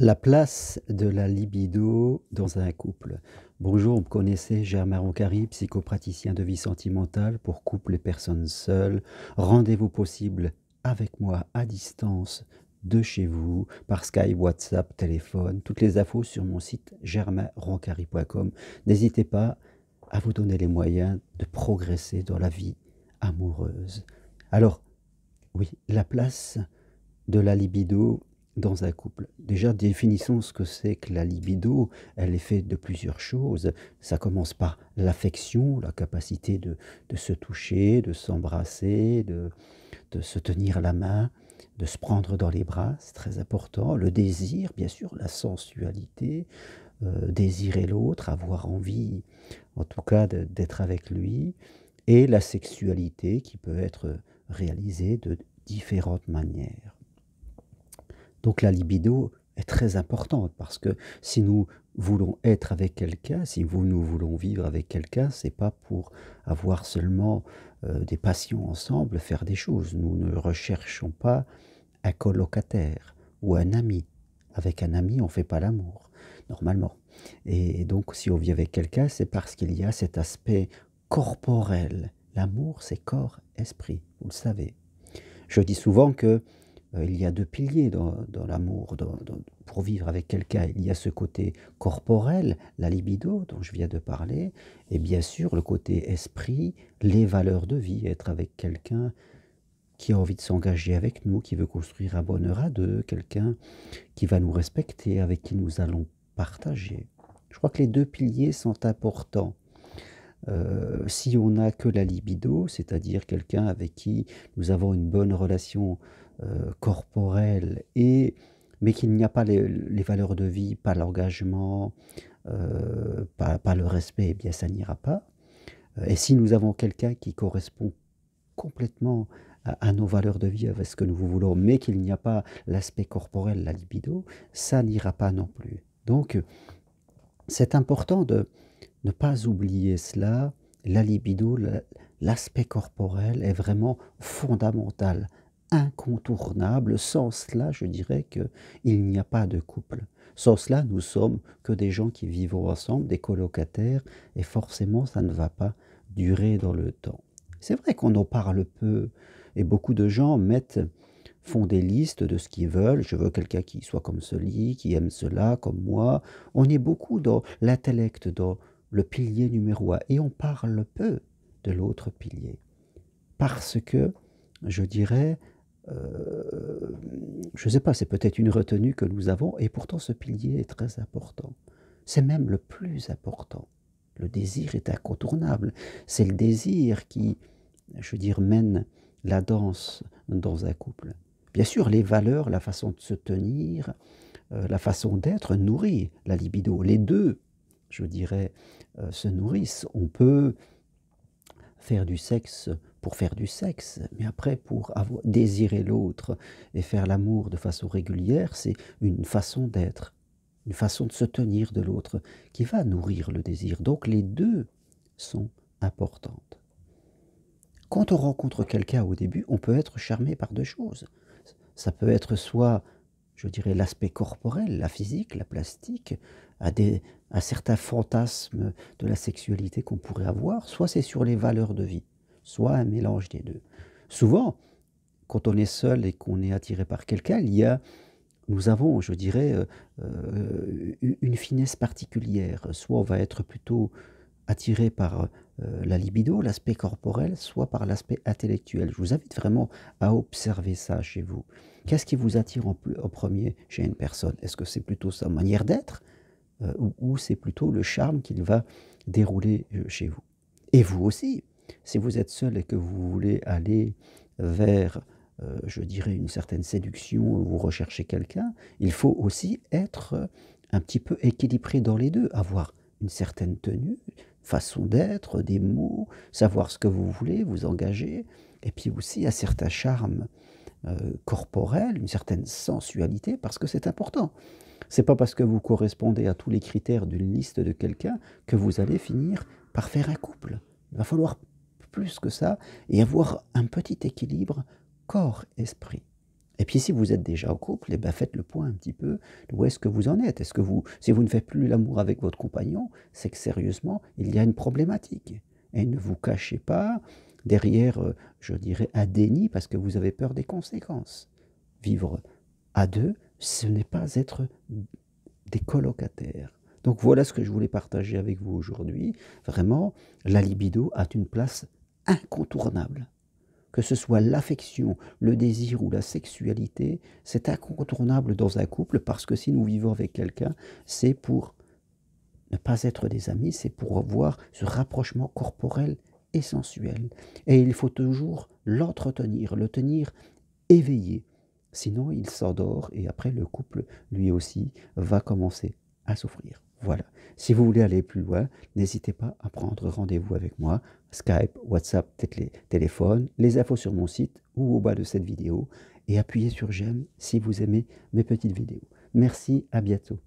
La place de la libido dans un couple. Bonjour, vous me connaissez, Germain Roncary, psychopraticien de vie sentimentale pour couples et personnes seules. Rendez-vous possible avec moi à distance de chez vous, par Skype, WhatsApp, téléphone. Toutes les infos sur mon site germainroncary.com. N'hésitez pas à vous donner les moyens de progresser dans la vie amoureuse. Alors, oui, la place de la libido dans un couple. Déjà, définissons ce que c'est que la libido. Elle est faite de plusieurs choses. Ça commence par l'affection, la capacité de se toucher, de s'embrasser, de se tenir la main, de se prendre dans les bras, c'est très important. Le désir, bien sûr, la sensualité, désirer l'autre, avoir envie, en tout cas, d'être avec lui. Et la sexualité qui peut être réalisée de différentes manières. Donc la libido est très importante parce que si nous voulons être avec quelqu'un, si nous voulons vivre avec quelqu'un, c'est pas pour avoir seulement des passions ensemble, faire des choses. Nous ne recherchons pas un colocataire ou un ami. Avec un ami, on ne fait pas l'amour, normalement. Et donc, si on vit avec quelqu'un, c'est parce qu'il y a cet aspect corporel. L'amour, c'est corps, esprit, vous le savez. Je dis souvent que il y a deux piliers dans l'amour, pour vivre avec quelqu'un. Il y a ce côté corporel, la libido dont je viens de parler, et bien sûr le côté esprit, les valeurs de vie, être avec quelqu'un qui a envie de s'engager avec nous, qui veut construire un bonheur à deux, quelqu'un qui va nous respecter, avec qui nous allons partager. Je crois que les deux piliers sont importants. Si on n'a que la libido, c'est-à-dire quelqu'un avec qui nous avons une bonne relation corporelle, mais qu'il n'y a pas les valeurs de vie, pas l'engagement, pas le respect, eh bien ça n'ira pas. Et si nous avons quelqu'un qui correspond complètement à nos valeurs de vie, avec ce que nous voulons, mais qu'il n'y a pas l'aspect corporel, la libido, ça n'ira pas non plus. Donc, c'est important de ne pas oublier cela. La libido, l'aspect corporel est vraiment fondamental, incontournable. Sans cela, je dirais qu'il n'y a pas de couple. Sans cela, nous sommes que des gens qui vivent ensemble, des colocataires, et forcément, ça ne va pas durer dans le temps. C'est vrai qu'on en parle peu, et beaucoup de gens font des listes de ce qu'ils veulent. Je veux quelqu'un qui soit comme celi, qui aime cela, comme moi. On est beaucoup dans l'intellect, dans le pilier numéro un, et on parle peu de l'autre pilier. Parce que, je dirais, je ne sais pas, c'est peut-être une retenue que nous avons, et pourtant ce pilier est très important. C'est même le plus important. Le désir est incontournable. C'est le désir qui, je veux dire, mène la danse dans un couple. Bien sûr, les valeurs, la façon de se tenir, la façon d'être nourrit la libido. Les deux, je dirais, se nourrissent. On peut faire du sexe pour faire du sexe, mais après, pour désirer l'autre et faire l'amour de façon régulière, c'est une façon d'être, une façon de se tenir de l'autre qui va nourrir le désir. Donc les deux sont importantes. Quand on rencontre quelqu'un au début, on peut être charmé par deux choses. Ça peut être soit, je dirais, l'aspect corporel, la physique, la plastique, à certains fantasmes de la sexualité qu'on pourrait avoir, soit c'est sur les valeurs de vie, soit un mélange des deux. Souvent, quand on est seul et qu'on est attiré par quelqu'un, nous avons, je dirais, une finesse particulière. Soit on va être plutôt attiré par la libido, l'aspect corporel, soit par l'aspect intellectuel. Je vous invite vraiment à observer ça chez vous. Qu'est-ce qui vous attire en premier chez une personne? Est-ce que c'est plutôt sa manière d'être ou c'est plutôt le charme qu'il va dérouler chez vous? Et vous aussi, si vous êtes seul et que vous voulez aller vers, je dirais, une certaine séduction, vous recherchez quelqu'un, il faut aussi être un petit peu équilibré dans les deux, avoir une certaine tenue, façon d'être, des mots, savoir ce que vous voulez, vous engager, et puis aussi un certain charme corporel, une certaine sensualité, parce que c'est important. C'est pas parce que vous correspondez à tous les critères d'une liste de quelqu'un que vous allez finir par faire un couple. Il va falloir plus que ça et avoir un petit équilibre corps-esprit. Et puis si vous êtes déjà en couple, eh ben, faites le point un petit peu, où est-ce que vous en êtes? Est-ce que si vous ne faites plus l'amour avec votre compagnon, c'est que sérieusement, il y a une problématique. Et ne vous cachez pas derrière, je dirais, un déni parce que vous avez peur des conséquences. Vivre à deux, ce n'est pas être des colocataires. Donc voilà ce que je voulais partager avec vous aujourd'hui. Vraiment, la libido a une place incontournable. Que ce soit l'affection, le désir ou la sexualité, c'est incontournable dans un couple parce que si nous vivons avec quelqu'un, c'est pour ne pas être des amis, c'est pour avoir ce rapprochement corporel et sensuel. Et il faut toujours l'entretenir, le tenir éveillé. Sinon, il s'endort et après, le couple, lui aussi, va commencer à souffrir. Voilà. Si vous voulez aller plus loin, n'hésitez pas à prendre rendez-vous avec moi. Skype, WhatsApp, téléphone, les infos sur mon site ou au bas de cette vidéo. Et appuyez sur j'aime si vous aimez mes petites vidéos. Merci, à bientôt.